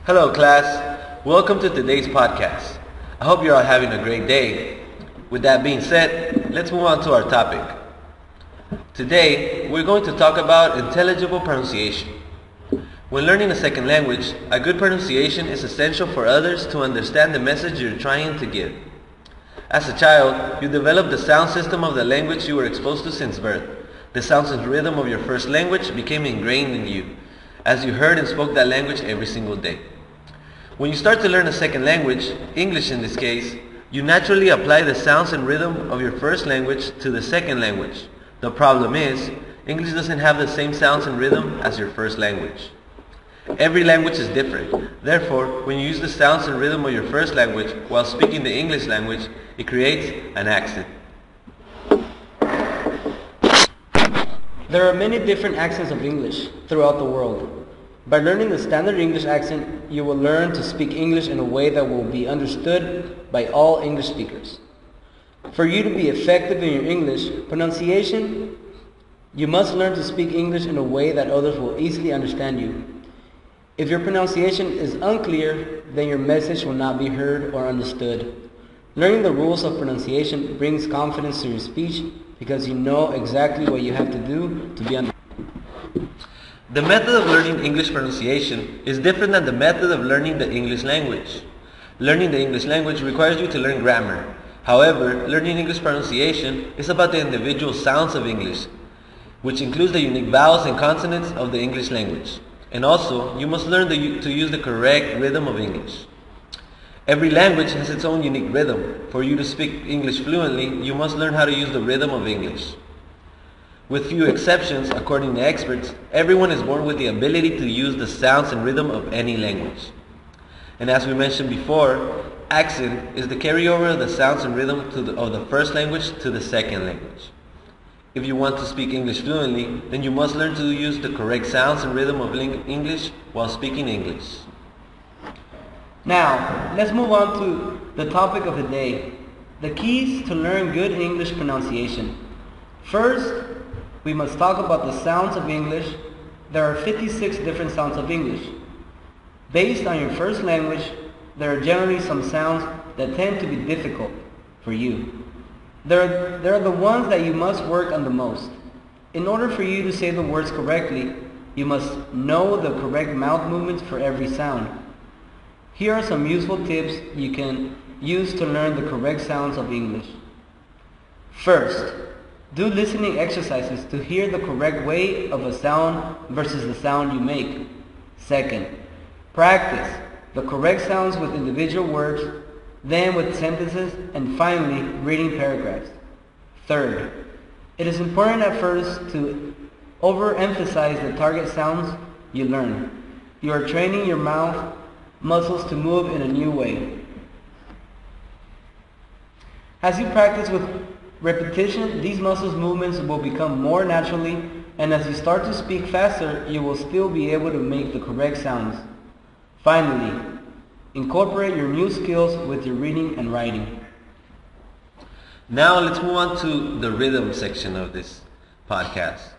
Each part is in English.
Hello class, welcome to today's podcast. I hope you're all having a great day. With that being said, let's move on to our topic. Today, we're going to talk about intelligible pronunciation. When learning a second language, a good pronunciation is essential for others to understand the message you're trying to give. As a child, you develop the sound system of the language you were exposed to since birth. The sounds and rhythm of your first language became ingrained in you, as you heard and spoke that language every single day. When you start to learn a second language, English in this case, you naturally apply the sounds and rhythm of your first language to the second language. The problem is, English doesn't have the same sounds and rhythm as your first language. Every language is different. Therefore, when you use the sounds and rhythm of your first language while speaking the English language, it creates an accent. There are many different accents of English throughout the world. By learning the standard English accent, you will learn to speak English in a way that will be understood by all English speakers. For you to be effective in your English pronunciation, you must learn to speak English in a way that others will easily understand you. If your pronunciation is unclear, then your message will not be heard or understood. Learning the rules of pronunciation brings confidence to your speech because you know exactly what you have to do to be understood. The method of learning English pronunciation is different than the method of learning the English language. Learning the English language requires you to learn grammar. However, learning English pronunciation is about the individual sounds of English, which includes the unique vowels and consonants of the English language. And also, you must learn to use the correct rhythm of English. Every language has its own unique rhythm. For you to speak English fluently, you must learn how to use the rhythm of English. With few exceptions, according to experts, everyone is born with the ability to use the sounds and rhythm of any language. And as we mentioned before, accent is the carryover of the sounds and rhythm of the first language to the second language. If you want to speak English fluently, then you must learn to use the correct sounds and rhythm of English while speaking English. Now, let's move on to the topic of the day, the keys to learn good English pronunciation. First, we must talk about the sounds of English. There are 56 different sounds of English. Based on your first language, there are generally some sounds that tend to be difficult for you. They're the ones that you must work on the most. In order for you to say the words correctly, you must know the correct mouth movements for every sound. Here are some useful tips you can use to learn the correct sounds of English. First, do listening exercises to hear the correct way of a sound versus the sound you make. Second, practice the correct sounds with individual words, then with sentences, and finally, reading paragraphs. Third, it is important at first to overemphasize the target sounds you learn. You are training your mouth muscles to move in a new way. As you practice with repetition, these muscles movements will become more naturally, and as you start to speak faster, you will still be able to make the correct sounds. Finally, incorporate your new skills with your reading and writing. Now let's move on to the rhythm section of this podcast.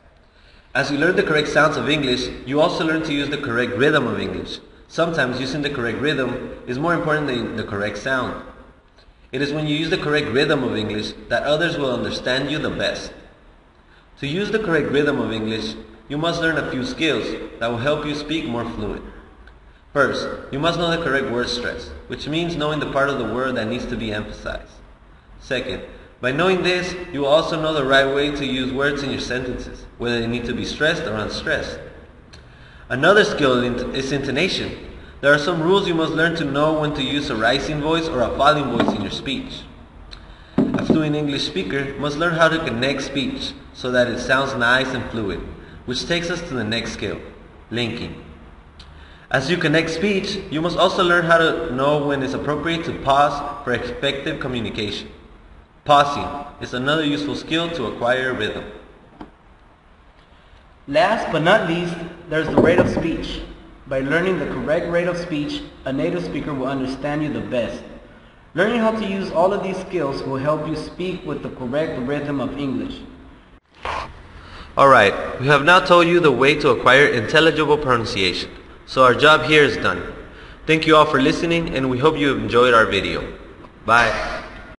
As you learn the correct sounds of English, you also learn to use the correct rhythm of English. Sometimes using the correct rhythm is more important than the correct sound. It is when you use the correct rhythm of English that others will understand you the best. To use the correct rhythm of English, you must learn a few skills that will help you speak more fluent. First, you must know the correct word stress, which means knowing the part of the word that needs to be emphasized. Second, by knowing this, you will also know the right way to use words in your sentences, whether they need to be stressed or unstressed. Another skill is intonation. There are some rules you must learn to know when to use a rising voice or a falling voice in your speech. A fluent English speaker must learn how to connect speech so that it sounds nice and fluid, which takes us to the next skill, linking. As you connect speech, you must also learn how to know when it's appropriate to pause for effective communication. Pausing is another useful skill to acquire rhythm. Last but not least, there's the rate of speech. By learning the correct rate of speech, a native speaker will understand you the best. Learning how to use all of these skills will help you speak with the correct rhythm of English. Alright, we have now told you the way to acquire intelligible pronunciation. So our job here is done. Thank you all for listening, and we hope you enjoyed our video. Bye.